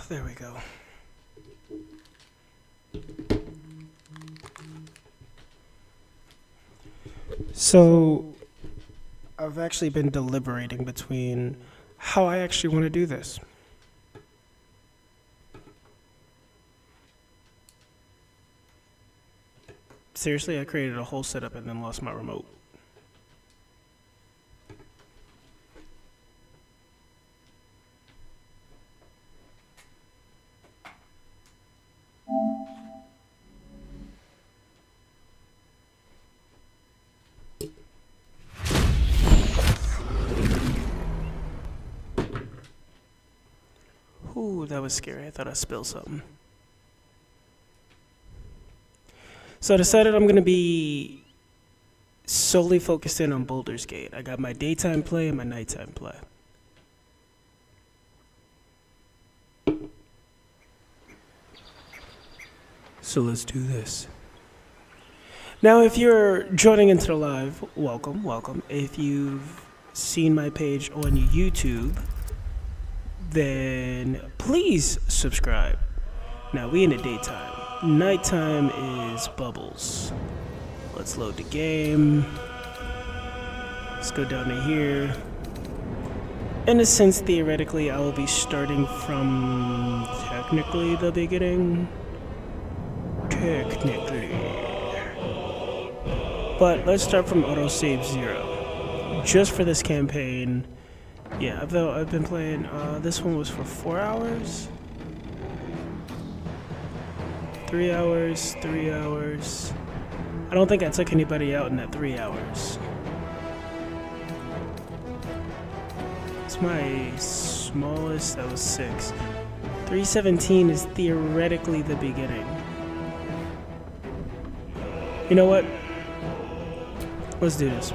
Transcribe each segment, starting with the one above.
There we go. So, I've actually been deliberating between how I actually want to do this. Seriously, I created a whole setup and then lost my remote. Ooh, that was scary. I thought I spilled something. So I decided I'm going to be solely focused in on Baldur's Gate. I got my daytime play and my nighttime play. So let's do this. Now, if you're joining into the live, welcome, welcome. If you've seen my page on YouTube, then please subscribe. Now, we in the daytime. Nighttime is Bubbles. Let's load the game. Let's go down to here. In a sense, theoretically, I will be starting from technically the beginning. Technically. But let's start from autosave 0. Just for this campaign. Yeah, I've been playing, this one was for 4 hours. 3 hours, 3 hours. I don't think I took anybody out in that 3 hours. It's my smallest, that was 6. 317 is theoretically the beginning. You know what? Let's do this.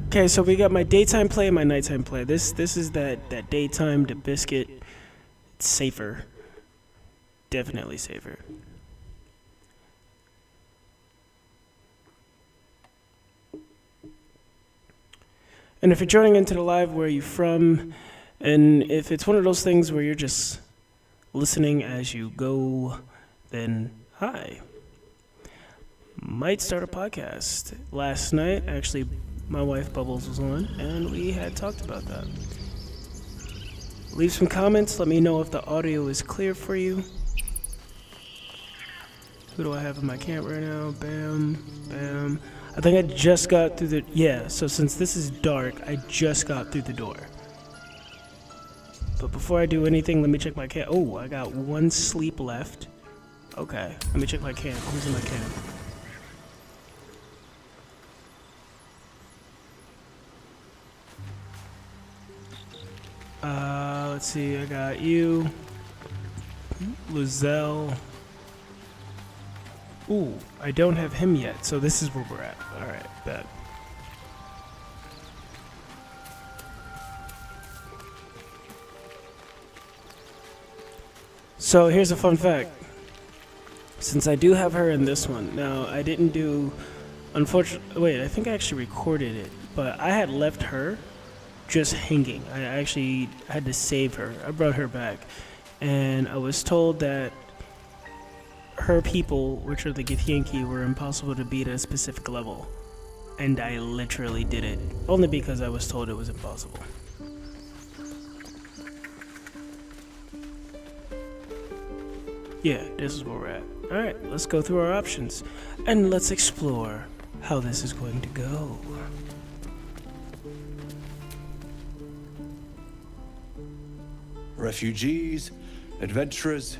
Okay, so we got my daytime play and my nighttime play. This is that daytime DaBiscuite. It's safer. Definitely safer. And if you're joining into the live, where are you from? And if it's one of those things where you're just listening as you go, then hi. Might start a podcast. Last night, actually, my wife Bubbles was on, and we had talked about that. Leave some comments. Let me know if the audio is clear for you. Who do I have in my camp right now? Bam, bam. I think I just got through the... Yeah, so since this is dark, I just got through the door. But before I do anything, let me check my camp. Oh, I got 1 sleep left. Okay, let me check my camp. Who's in my camp? Let's see, I got you, Luzelle. Ooh, I don't have him yet, so this is where we're at. Alright, bet. So here's a fun fact. Since I do have her in this one, now I didn't do, unfortunately, wait, I think I actually recorded it, but I had left her just hanging. I actually had to save her. I brought her back, and I was told that her people, which are the Githyanki, were impossible to beat at a specific level, and I literally did it only because I was told it was impossible. Yeah, this is where we're at. Alright, let's go through our options and let's explore how this is going to go. Refugees, adventurers,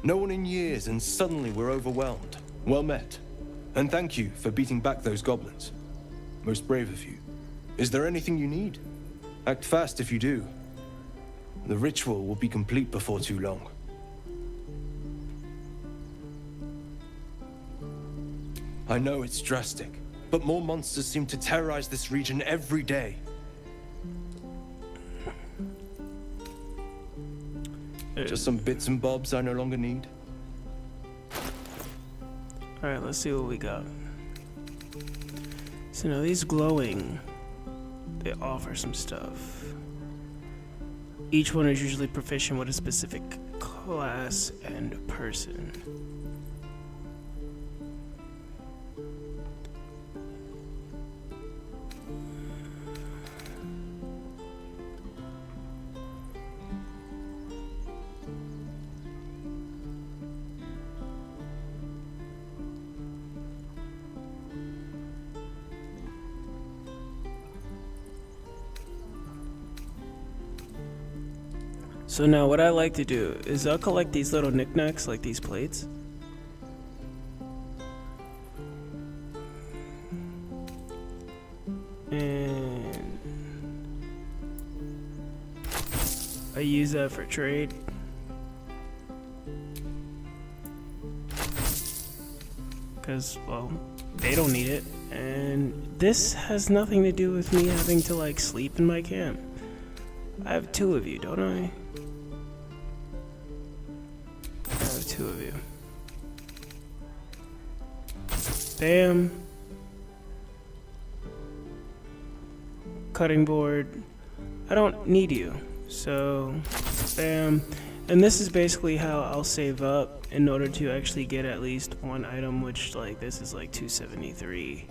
no one in years, and suddenly we're overwhelmed. Well met. And thank you for beating back those goblins. Most brave of you. Is there anything you need? Act fast if you do. The ritual will be complete before too long. I know it's drastic, but more monsters seem to terrorize this region every day. Just some bits and bobs I no longer need. Alright, let's see what we got. So now these glowing, they offer some stuff. Each one is usually proficient with a specific class and person. So now what I like to do is I'll collect these little knickknacks like these plates. And I use that for trade. Because, well, they don't need it. And this has nothing to do with me having to like sleep in my camp. I have 2 of you, don't I? I have 2 of you. Bam. Cutting board. I don't need you. So, bam. And this is basically how I'll save up in order to actually get at least 1 item, which like this is like 273.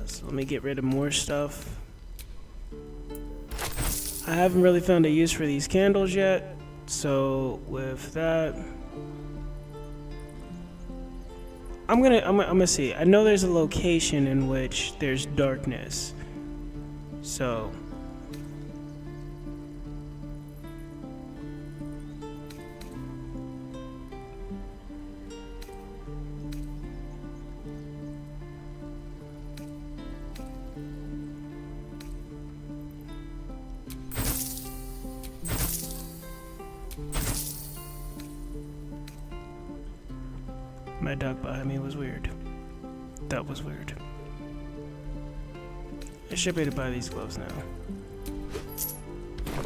So let me get rid of more stuff. I haven't really found a use for these candles yet, so with that, I'm gonna see. I know there's a location in which there's darkness, so my dog behind me was weird. That was weird. I should be able to buy these gloves now.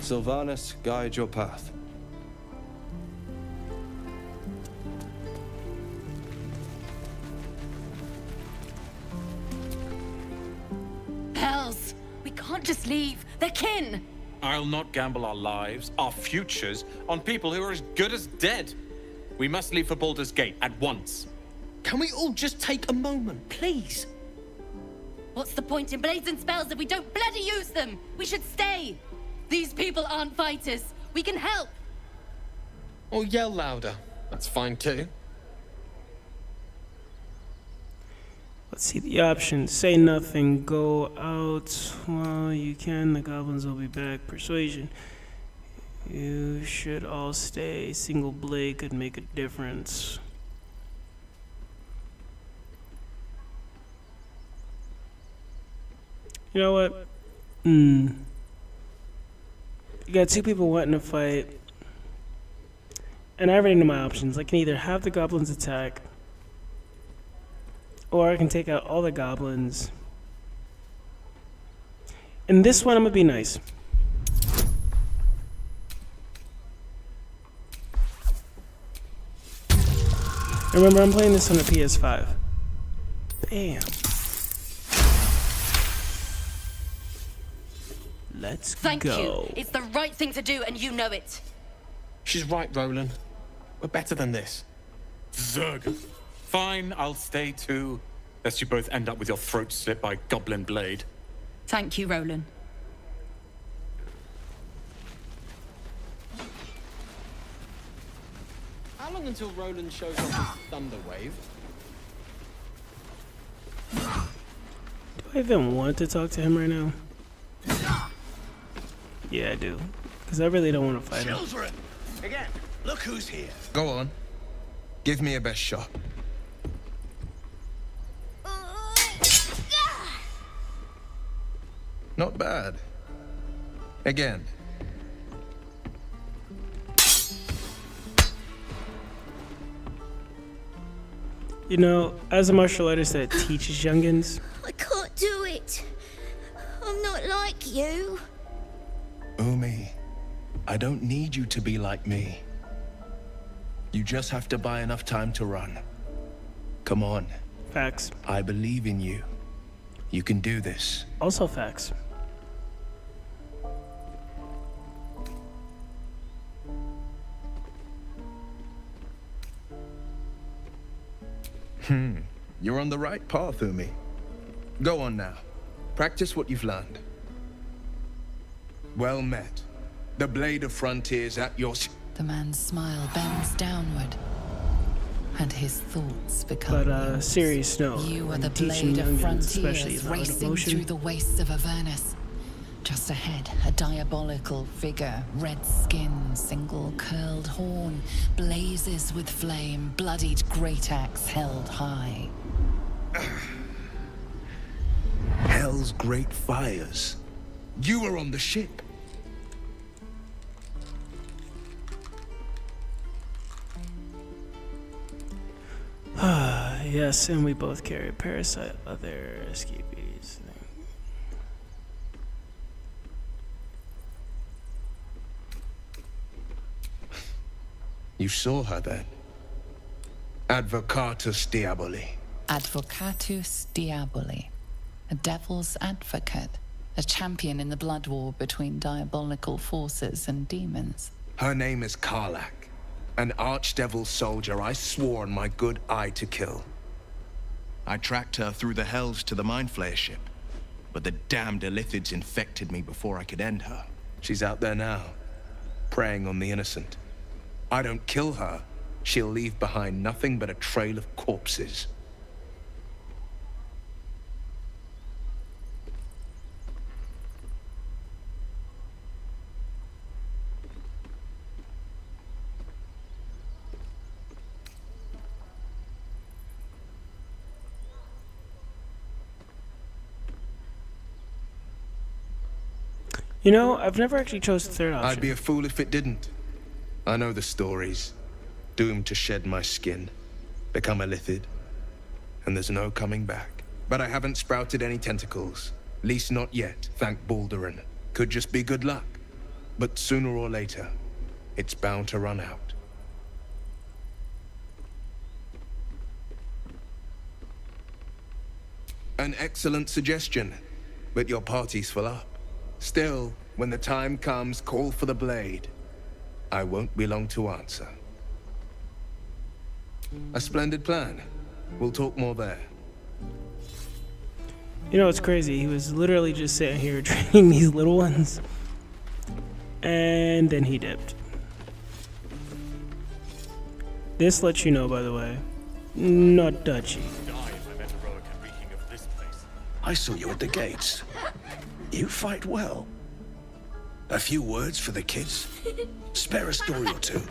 Sylvanus, guide your path. Hells! We can't just leave. They're kin! I'll not gamble our lives, our futures, on people who are as good as dead. We must leave for Baldur's Gate at once. Can we all just take a moment, please? What's the point in blades and spells if we don't bloody use them? We should stay! These people aren't fighters. We can help! Or yell louder. That's fine too. Let's see the options. Say nothing. Go out while you can. The goblins will be back. Persuasion. You should all stay. Single blade could make a difference. You know what? You got 2 people wanting to fight. And I already know my options. I can either have the goblins attack, or I can take out all the goblins. In this one, I'm gonna be nice. Remember, I'm playing this on the PS5. Bam. Let's Thank go. you. It's the right thing to do, and you know it. She's right, Roland. We're better than this. Zerg. Fine, I'll stay too, lest you both end up with your throats slit by goblin blade. Thank you, Roland. How long until Roland shows off his thunder wave? Do I even want to talk to him right now? Yeah, I do. Because I really don't want to fight him. Children! Again, look who's here. Go on. Give me a best shot. Not bad. Again. You know, as a martial artist that teaches youngins, I can't do it. I'm not like you. Umi, I don't need you to be like me. You just have to buy enough time to run. Come on, facts. I believe in you. You can do this. Also facts. You're on the right path, Umi. Go on now. Practice what you've learned. Well met. The blade of frontiers at your... The man's smile bends downward, and his thoughts become But serious note, You are when the teaching blade of youngins, especially frontiers about racing emotion, through the wastes of Avernus. Just ahead, a diabolical figure, red skin, single curled horn, blazes with flame, bloodied great axe held high. Hell's great fires. You were on the ship. yes, and we both carry a parasite, other escapees. You saw her then. Advocatus Diaboli. Advocatus Diaboli, a devil's advocate, a champion in the blood war between diabolical forces and demons. Her name is Karlak, an archdevil soldier I swore on my good eye to kill. I tracked her through the hells to the Mind Flayer ship, but the damned Illithids infected me before I could end her. She's out there now, preying on the innocent. I don't kill her, she'll leave behind nothing but a trail of corpses. You know, I've never actually chose the third option. I'd be a fool if it didn't. I know the stories. Doomed to shed my skin, become a Lithid, and there's no coming back. But I haven't sprouted any tentacles. Least not yet, thank Baldurin. Could just be good luck. But sooner or later, it's bound to run out. An excellent suggestion, but your party's full up. Still, when the time comes, call for the blade. I won't be long to answer. A splendid plan. We'll talk more there. You know, it's crazy. He was literally just sitting here training these little ones. And then he dipped. This lets you know, by the way, not dodgy. I saw you at the gates. You fight well. A few words for the kids? Spare a story or two.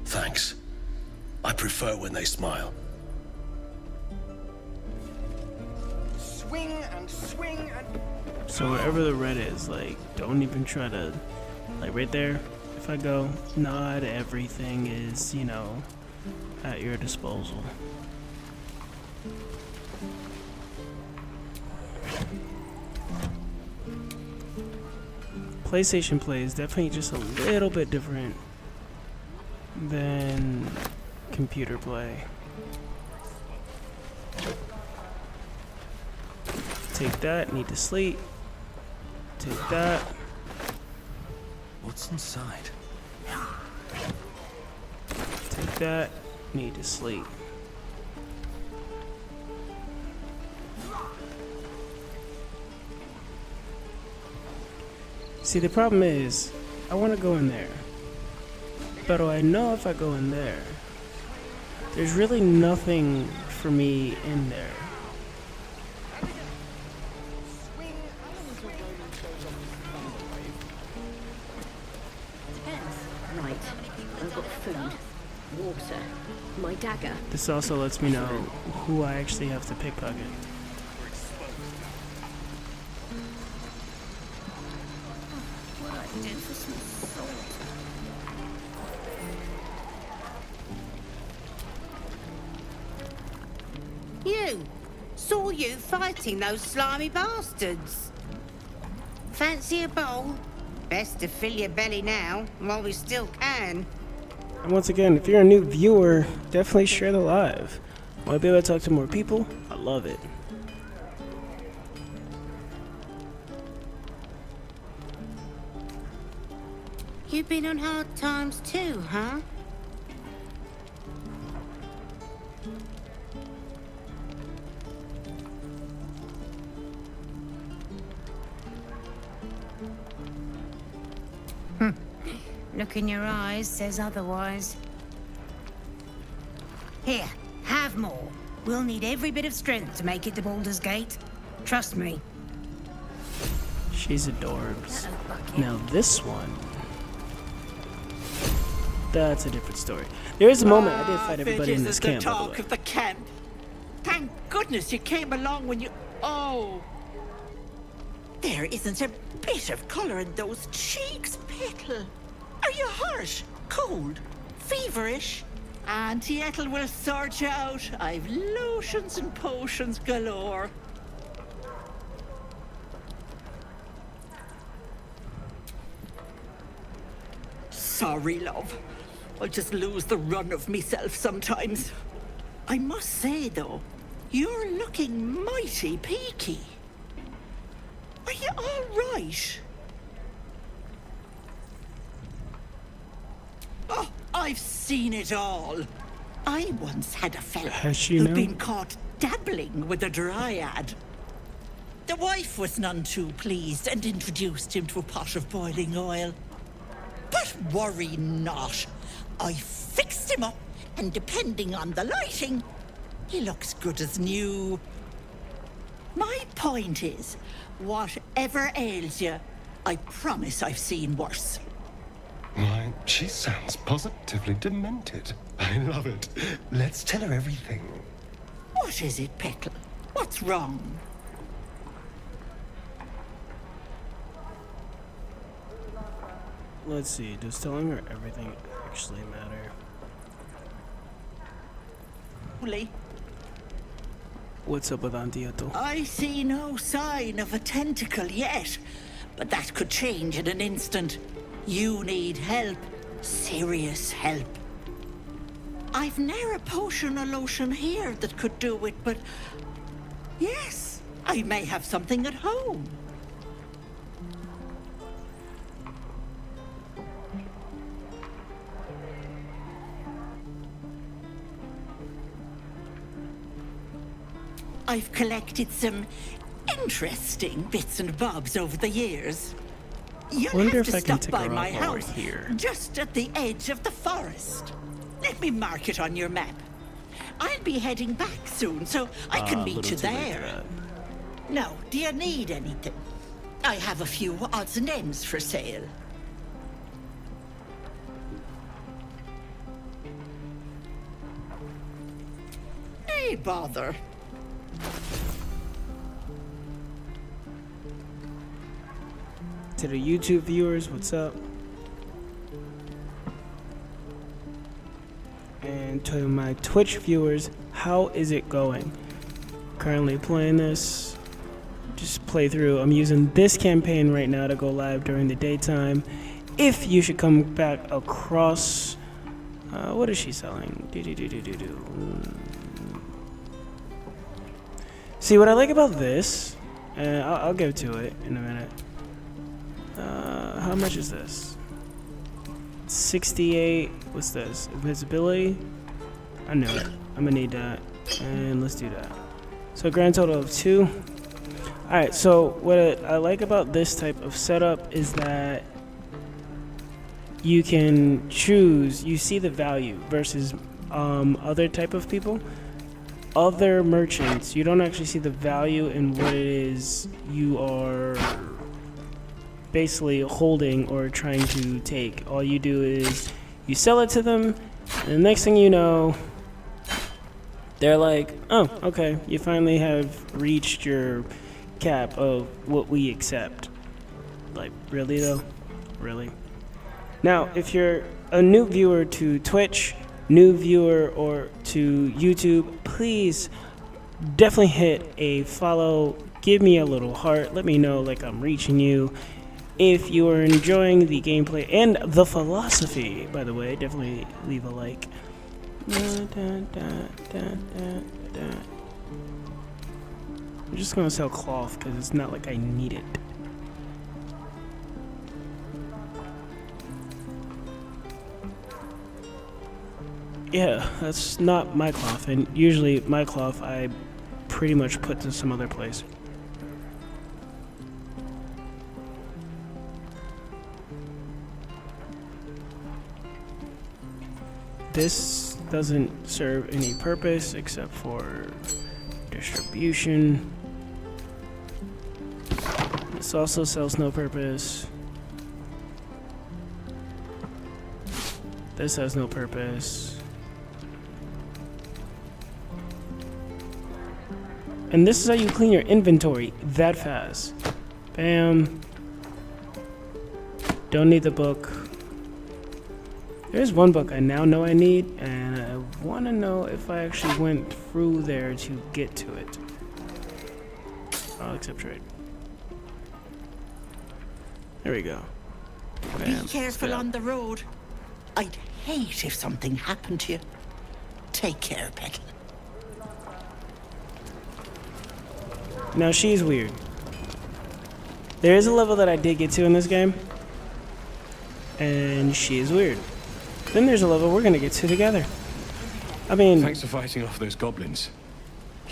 Thanks. I prefer when they smile. Swing and swing and... So wherever the red is, like, don't even try to, like right there, if I go, not everything is, you know, at your disposal. PlayStation play is definitely just a little bit different than computer play. Take that, need to sleep. Take that. What's inside? Take that, need to sleep. See, the problem is, I want to go in there. But I know if I go in there, there's really nothing for me in there. Right. I've got food, water, my dagger. This also lets me know who I actually have to pickpocket. You! Saw you fighting those slimy bastards. Fancy a bowl? Best to fill your belly now, while we still can. And once again, if you're a new viewer, definitely share the live. Want to be able to talk to more people? I love it. You've been on hard times too, huh? Look in your eyes says otherwise. Here, have more. We'll need every bit of strength to make it to Baldur's Gate. Trust me. She's adorbs. Now this one, that's a different story. There is a moment I did fight everybody in this camp, by the way. Talk of the camp. Thank goodness you came along when you... Oh. There isn't a bit of colour in those cheeks, Petal. Are you hurt? Cold? Feverish? Auntie Ethel will sort you out. I've lotions and potions galore. Sorry, love. I just lose the run of myself sometimes. I must say, though, you're looking mighty peaky. Are you all right? Oh, I've seen it all. I once had a fella who'd been caught dabbling with a dryad. The wife was none too pleased and introduced him to a pot of boiling oil. But worry not. I fixed him up, and depending on the lighting, he looks good as new. My point is, whatever ails you, I promise I've seen worse. Why, she sounds positively demented. I love it. Let's tell her everything. What is it, Petal? What's wrong? Let's see, does telling her everything actually matter? What's up with Auntie Ethel? I see no sign of a tentacle yet, but that could change in an instant. You need help. Serious help. I've ne'er a potion or lotion here that could do it, but... yes, I may have something at home. I've collected some interesting bits and bobs over the years. You'll Wonder have if to I can stop take by her my out while we're house, here. just at the edge of the forest. Let me mark it on your map. I'll be heading back soon, so I can meet you there. No, do you need anything? I have a few odds and ends for sale. Hey, bother. To the YouTube viewers, what's up? And to my Twitch viewers, how is it going? Currently playing this, just play through. I'm using this campaign right now to go live during the daytime. If you should come back across, what is she selling? See, what I like about this, and I'll get to it in a minute. How much is this? 68. What's this? Invisibility? I knew it. I'm gonna need that. And let's do that. So grand total of 2. Alright, so what I like about this type of setup is that you can choose, you see the value versus other type of people. Other merchants, you don't actually see the value in what it is you are basically holding or trying to take. All you do is you sell it to them, and the next thing you know, they're like, oh, okay, you finally have reached your cap of what we accept. Like, really though? Really? Now, if you're a new viewer to Twitch, new viewer or to YouTube, please definitely hit a follow. Give me a little heart. Let me know like I'm reaching you. If you are enjoying the gameplay and the philosophy, by the way, definitely leave a like. I'm just gonna sell cloth because it's not like I need it. Yeah, that's not my cloth, and usually my cloth I pretty much put to some other place. This doesn't serve any purpose except for distribution. This also sells no purpose. This has no purpose. And this is how you clean your inventory that fast. Bam. Don't need the book. There's one book I now know I need, and I want to know if I actually went through there to get to it. I'll accept trade. There we go. Bam. Be careful on the road. I'd hate if something happened to you. Take care, Becky. Now she's weird. There is a level that I did get to in this game, and she is weird. Then there's a level we're gonna get to together. I mean, thanks for fighting off those goblins.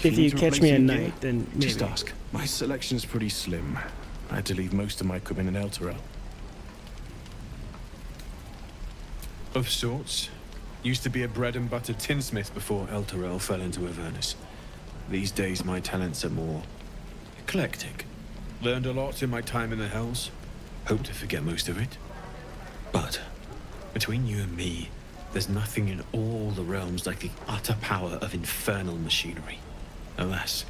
If you catch me at night, then maybe. Just ask. My selection's pretty slim. I had to leave most of my equipment in Elturel. Of sorts. Used to be a bread and butter tinsmith before Elturel fell into Avernus. These days my talents are more eclectic. Learned a lot in my time in the Hells. Hope to forget most of it. But between you and me, there's nothing in all the realms like the utter power of infernal machinery. Alas,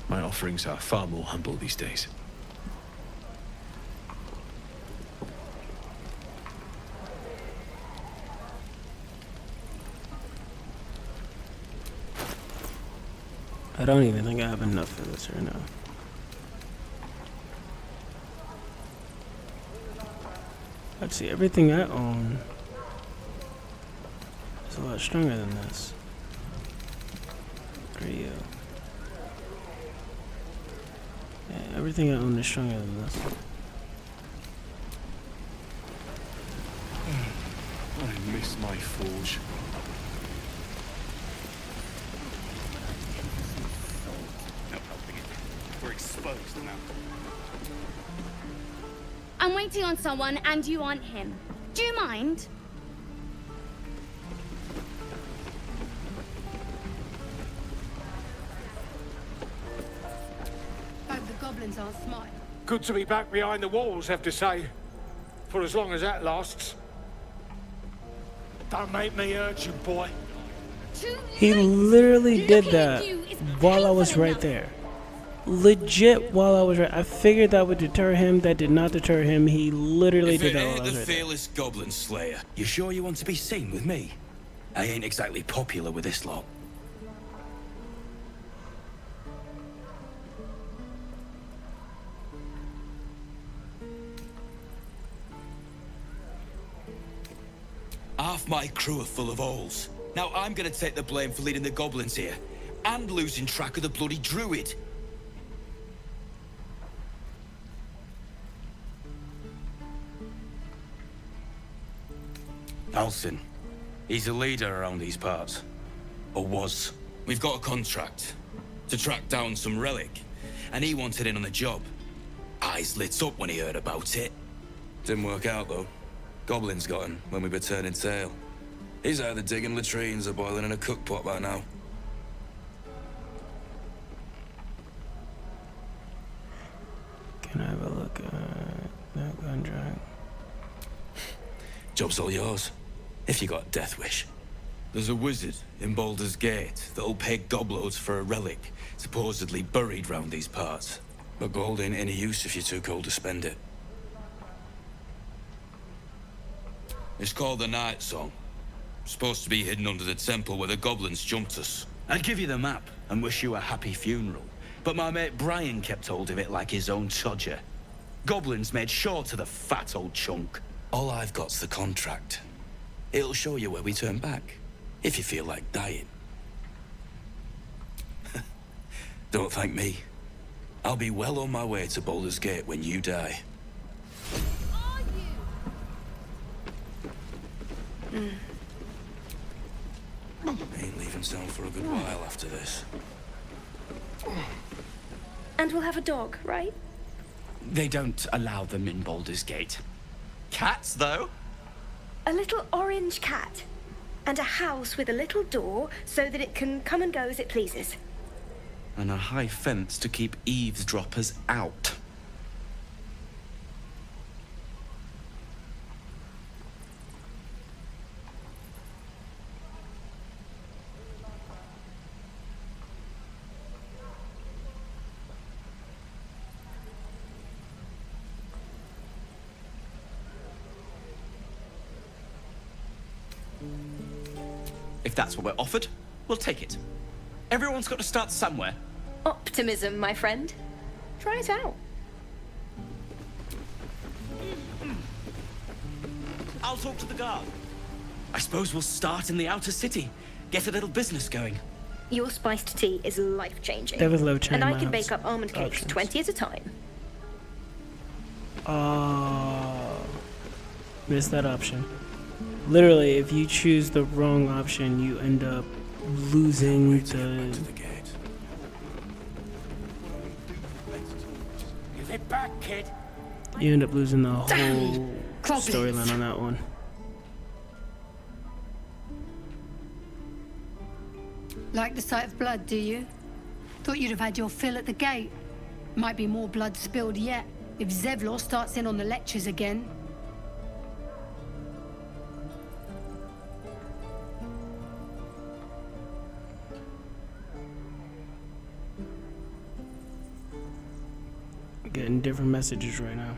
my offerings are far more humble these days. I don't even think I have enough for this right now. Let's see, everything I own is a lot stronger than this. Rio. Yeah, everything I own is stronger than this. I miss my forge. We're exposed now. I'm waiting on someone and you aren't him. Do you mind? Hope the goblins aren't smart. Good to be back behind the walls, have to say. For as long as that lasts. Don't make me hurt you, boy. He literally did that while I was right there. Legit while I was right. I figured that would deter him. That did not deter him. He literally did that while I was right there. Fearless goblin slayer, you sure you want to be seen with me? I ain't exactly popular with this lot. Half my crew are full of holes. Now I'm gonna take the blame for leading the goblins here, and losing track of the bloody druid. Alcin. He's a leader around these parts. Or was. We've got a contract to track down some relic, and he wanted in on the job. Eyes lit up when he heard about it. Didn't work out, though. Goblins got him when we were turning tail. He's either digging latrines or boiling in a cookpot by now. Can I have a look at that contract? Job's all yours, if you got a death wish. There's a wizard in Baldur's Gate that'll pay gobloads for a relic supposedly buried round these parts. But gold ain't any use if you're too cold to spend it. It's called the Night Song. Supposed to be hidden under the temple where the goblins jumped us. I'd give you the map and wish you a happy funeral, but my mate Brian kept hold of it like his own Todger. Goblins made sure to the fat old chunk. All I've got's the contract. It'll show you where we turn back, if you feel like dying. Don't thank me. I'll be well on my way to Baldur's Gate when you die. Ain't leaving town for a good while after this. And we'll have a dog, right? They don't allow them in Baldur's Gate. Cats, though? A little orange cat. And a house with a little door so that it can come and go as it pleases. And a high fence to keep eavesdroppers out. If that's what we're offered, we'll take it. Everyone's got to start somewhere. Optimism, my friend. Try it out. I'll talk to the guard. I suppose we'll start in the outer city. Get a little business going. Your spiced tea is life-changing. That was low-churn And I miles. can bake up almond cakes Options. 20 at a time. Missed that option. Literally, if you choose the wrong option, you end up losing the... Give it back, kid. You end up losing the whole Goblins. storyline on that one. Like the sight of blood, do you? Thought you'd have had your fill at the gate. Might be more blood spilled yet, if Zevlor starts in on the lectures again. Getting different messages right now.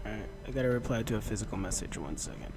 Alright, I gotta reply to a physical message. 1 second.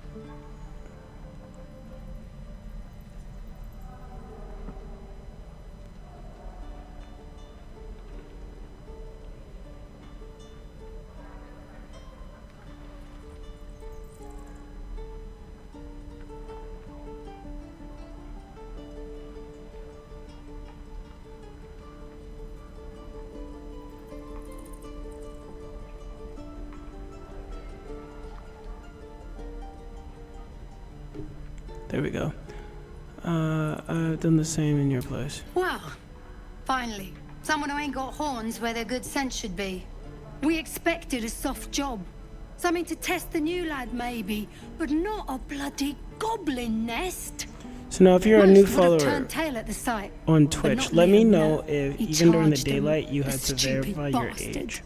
There we go. I've done the same in your place. Well, finally. Someone who ain't got horns where their good sense should be. We expected a soft job. Something to test the new lad, maybe. But not a bloody goblin nest. So now if you're a new Most would have follower turned tail at the sight, on but Twitch, not let me Liam, know no. if He even during the charged him, daylight you the had to stupid verify your bastard. age.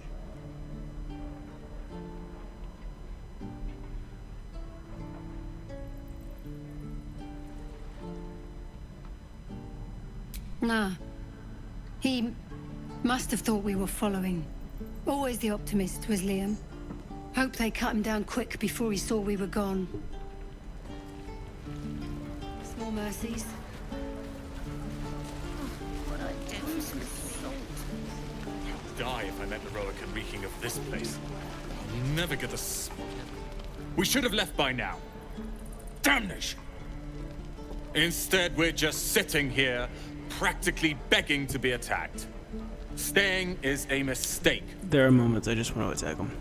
Nah. He must have thought we were following. Always the optimist was Liam. Hope they cut him down quick before he saw we were gone. Small mercies. Die if I met Leroican reeking of this place. I'll never get the We should have left by now. Damnation! Instead, we're just sitting here, practically begging to be attacked. Staying is a mistake. There are moments I just want to attack them.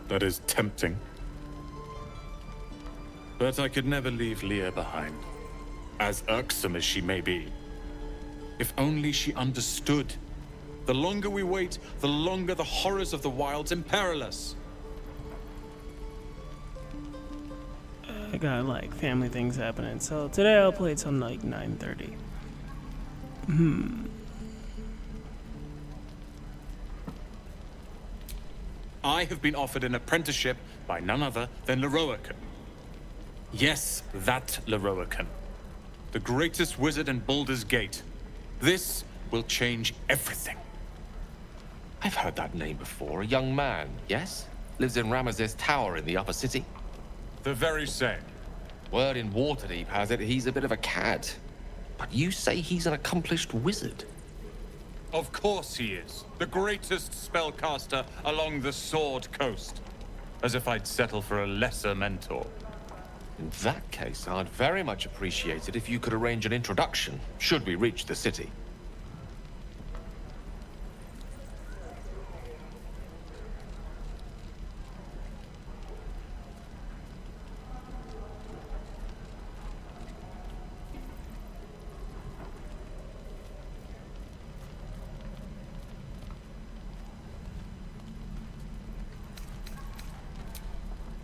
That is tempting. But I could never leave Leah behind, as irksome as she may be. If only she understood. The longer we wait, the longer the horrors of the wilds imperil us. I got like family things happening, so today I'll play till like 9:30. I have been offered an apprenticeship by none other than Leroican. Yes, that Leroican. The greatest wizard in Baldur's Gate. This will change everything. I've heard that name before. A young man, yes? Lives in Ramesses Tower in the upper city. The very same. Word in Waterdeep has it he's a bit of a cad. But you say he's an accomplished wizard. Of course he is. The greatest spellcaster along the Sword Coast. As if I'd settle for a lesser mentor. In that case, I'd very much appreciate it if you could arrange an introduction, should we reach the city.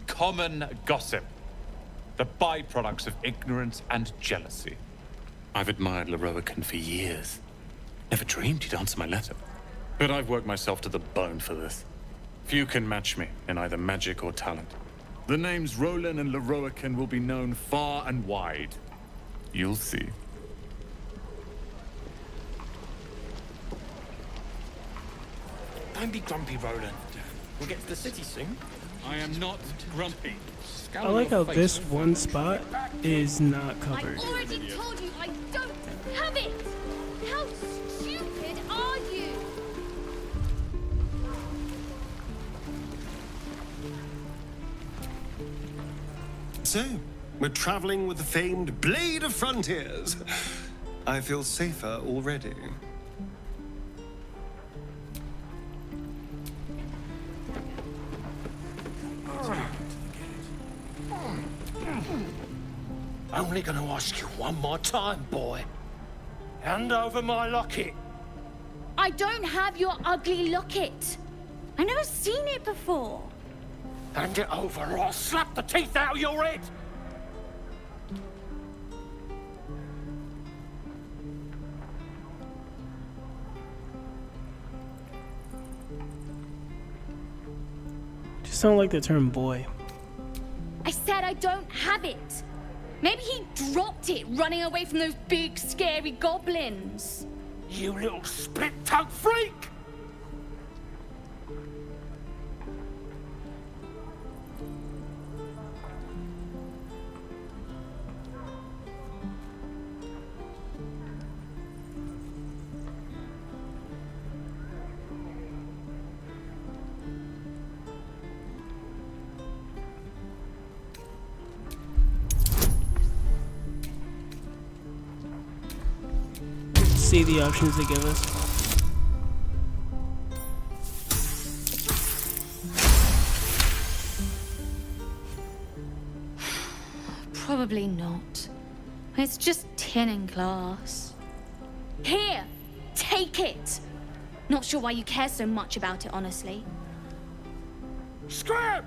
Common gossip. The byproducts of ignorance and jealousy. I've admired Leroican for years. Never dreamed he'd answer my letter. But I've worked myself to the bone for this. Few can match me in either magic or talent. The names Roland and Leroican will be known far and wide. You'll see. Don't be grumpy, Roland. We'll get to the city soon. I am not grumpy. I like how this one spot is not covered. I already told you I don't have it! How stupid are you? So, we're traveling with the famed Blade of Frontiers. I feel safer already. Only gonna ask you one more time, boy. Hand over my locket. I don't have your ugly locket. I've never seen it before. Hand it over or I'll slap the teeth out of your head. Just don't like the term boy. I said I don't have it. Maybe he dropped it running away from those big, scary goblins. You little split-tongued freak! See the options they give us. Probably not. It's just tin and glass. Here, take it. Not sure why you care so much about it, honestly. Scram!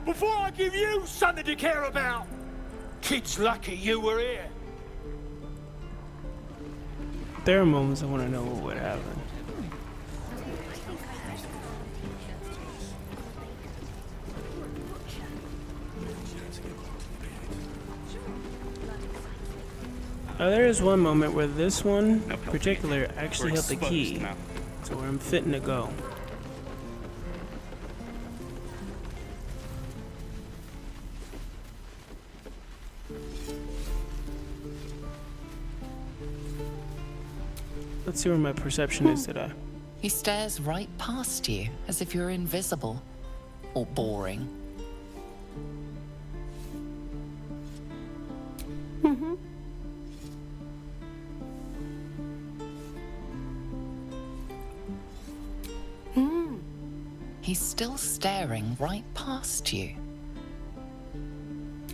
Before I give you something to care about! Kid's lucky you were here. There are moments I want to know what would happen. There is one moment where this one in particular actually held the key to where I'm fitting to go. Let's see where my perception is today. He stares right past you, as if you're invisible. Or boring. He's still staring right past you.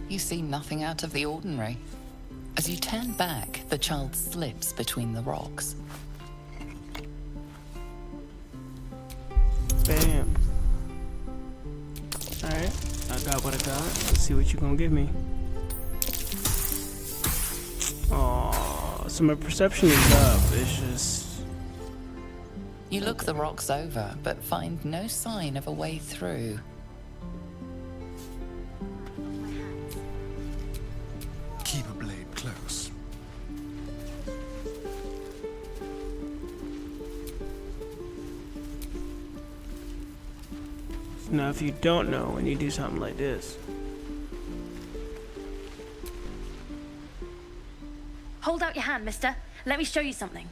You see nothing out of the ordinary. As you turn back, the child slips between the rocks. Bam. Alright, I got what I got. Let's see what you're gonna give me. Aww, so my perception is up. It's just... You look the rocks over, but find no sign of a way through. Keep a blade close. So now if you don't know when you do something like this. Hold out your hand, mister. Let me show you something.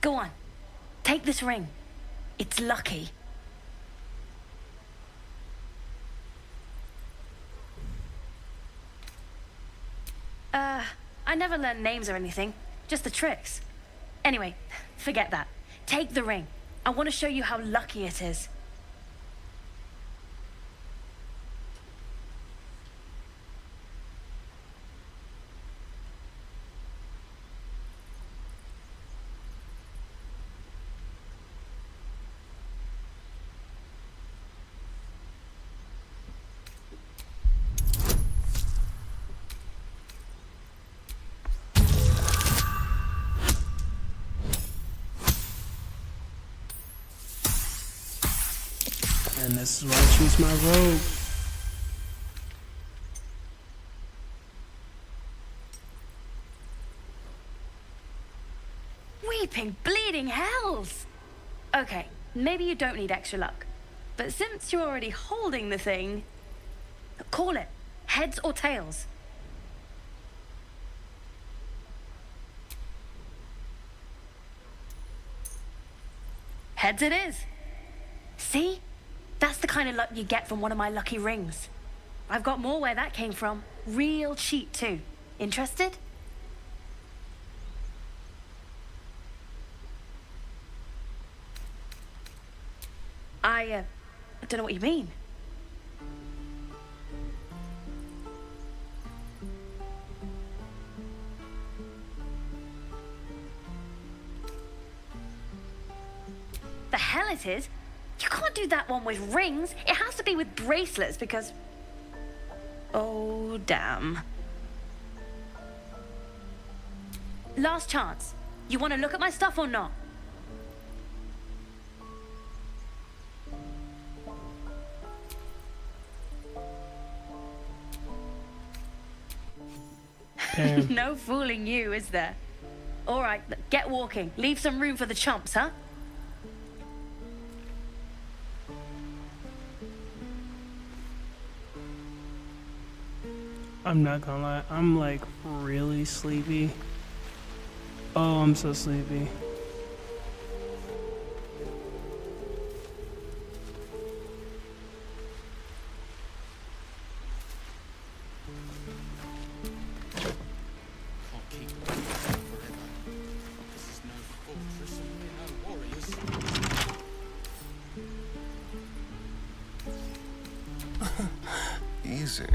Go on. Take this ring. It's lucky. I never learned names or anything. Just the tricks. Anyway, forget that. Take the ring. I want to show you how lucky it is. And this is why I choose my robe. Weeping, bleeding hells! Okay, maybe you don't need extra luck. But since you're already holding the thing, call it. Heads or tails. Heads it is. See? That's the kind of luck you get from one of my lucky rings. I've got more where that came from. Real cheap, too. Interested? I don't know what you mean. The hell it is? You can't do that one with rings. It has to be with bracelets because... Oh, damn. Last chance. You want to look at my stuff or not? No fooling you, is there? All right, get walking. Leave some room for the chumps, huh? I'm not gonna lie, I'm like really sleepy. Oh, I'm so sleepy. Easy.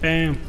Bam.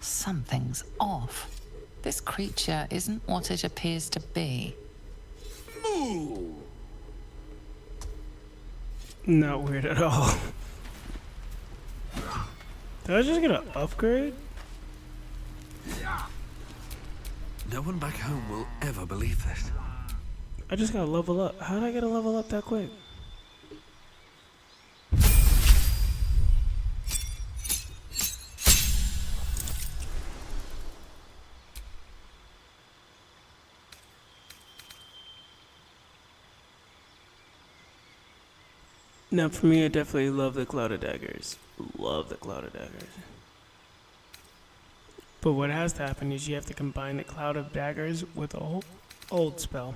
Something's off. This creature isn't what it appears to be. Moo! Not weird at all. Did I just get an upgrade? No one back home will ever believe this. I just got to level up. How did I get a level up that quick? Now, for me, I definitely love the Cloud of Daggers. Love the Cloud of Daggers. But what has to happen is you have to combine the Cloud of Daggers with a old spell.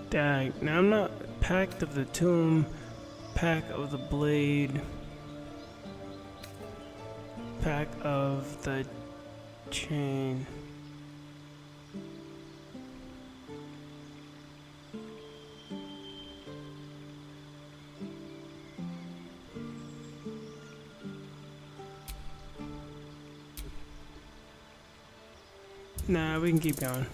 Dag. Now I'm not pact of the tomb, pack of the blade, pack of the chain. Nah, we can keep going.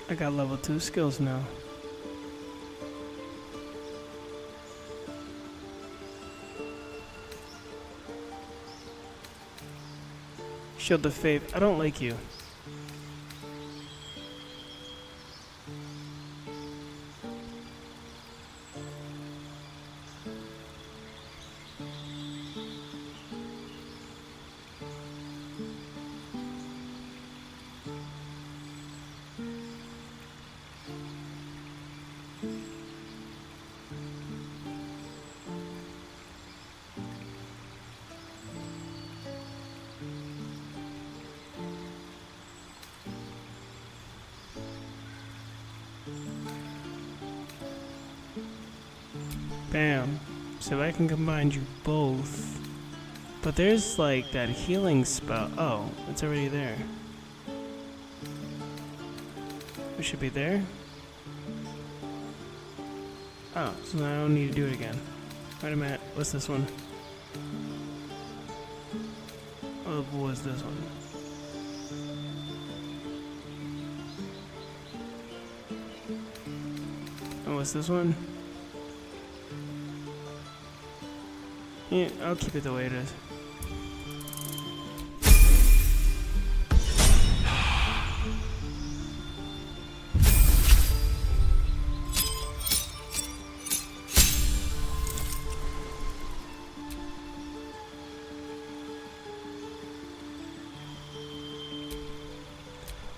I got level 2 skills now. Shield of Faith. I don't like you. Bam. So I can combine you both. But there's like that healing spell. Oh, it's already there. We should be there. Oh, so I don't need to do it again. Wait a minute. What's this one? What was this one? Oh, what's this one? Yeah, I'll keep it the way it is.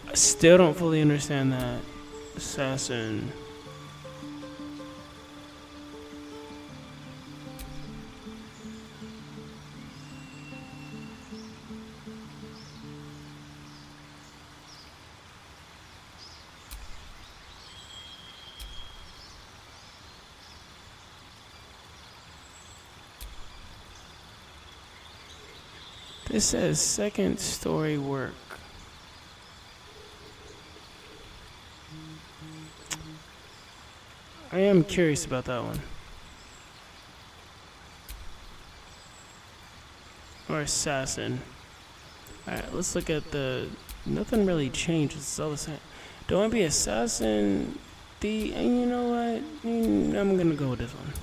I still don't fully understand that assassin. This says second story work. I am curious about that one. Or assassin. Alright, let's look at the... Nothing really changes, it's all the same. Don't want to be assassin, and you know what? I'm gonna go with this one.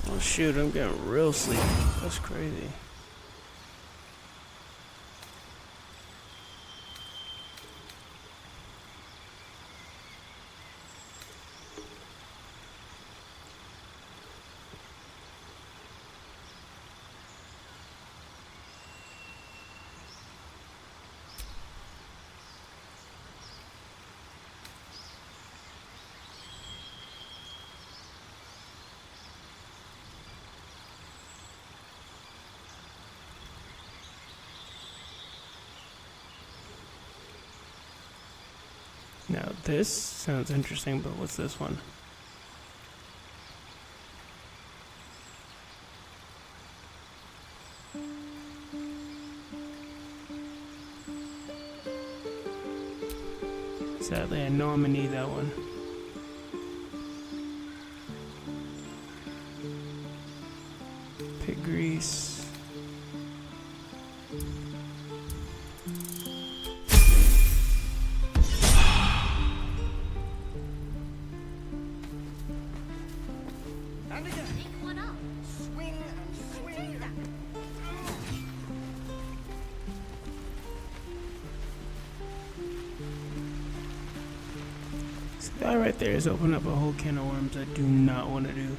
Oh shoot, I'm getting real sleepy. That's crazy. Now this sounds interesting, but what's this one? Sadly, I know I'm gonna need that one. Pig grease. That right there is opening up a whole can of worms I do not want to do.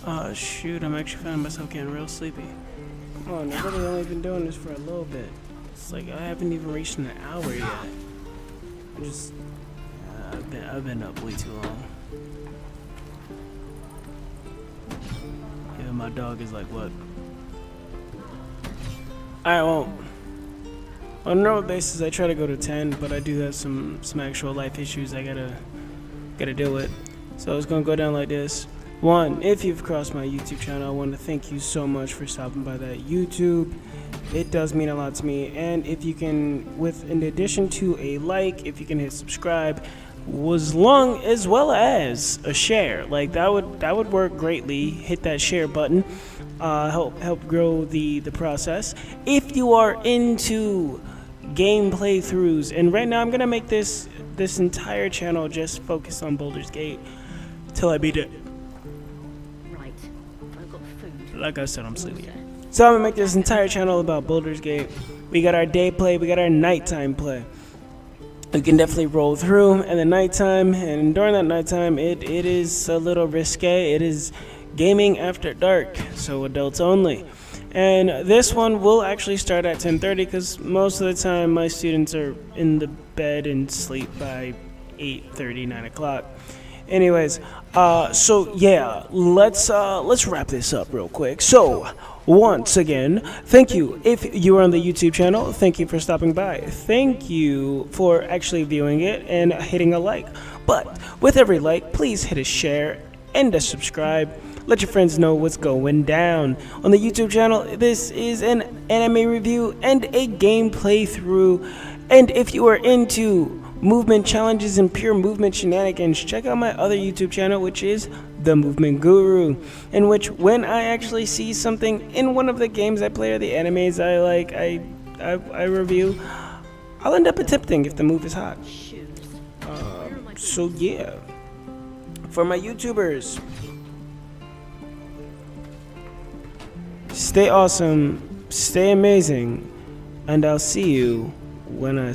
Oh shoot, I'm actually finding myself getting real sleepy. Come on, I've really only been doing this for a little bit. It's like I haven't even reached an hour yet. I'm just... I've been up way too long. Yeah, my dog is like, what? Alright, well... on a normal basis, I try to go to 10, but I do have some actual life issues I gotta deal with. So it's gonna go down like this. 1, if you've crossed my YouTube channel, I want to thank you so much for stopping by that YouTube. It does mean a lot to me. And if you can, in addition to a like, if you can hit subscribe, as well as a share, like that would work greatly. Hit that share button, help grow the process. If you are into game playthroughs, and right now I'm gonna make this entire channel just focus on Baldur's Gate till I beat it. Like I said, I'm sleepy. So I'm gonna make this entire channel about Baldur's Gate. We got our day play, we got our nighttime play. We can definitely roll through in the nighttime, and during that nighttime, it is a little risque. It is gaming after dark, so adults only. And this one will actually start at 10:30 because most of the time my students are in the bed and sleep by 8:30, 9 o'clock. Anyways, so yeah, let's wrap this up real quick. So, once again, thank you. If you are on the YouTube channel, thank you for stopping by. Thank you for actually viewing it and hitting a like. But with every like, please hit a share and a subscribe. Let your friends know what's going down. On the YouTube channel, this is an anime review and a gameplay through. And if you are into movement challenges and pure movement shenanigans, check out my other YouTube channel, which is The Movement Guru, in which when I actually see something in one of the games I play or the animes I like, I review, I'll end up attempting if the move is hot. So yeah, for my YouTubers, stay awesome, stay amazing, and I'll see you when I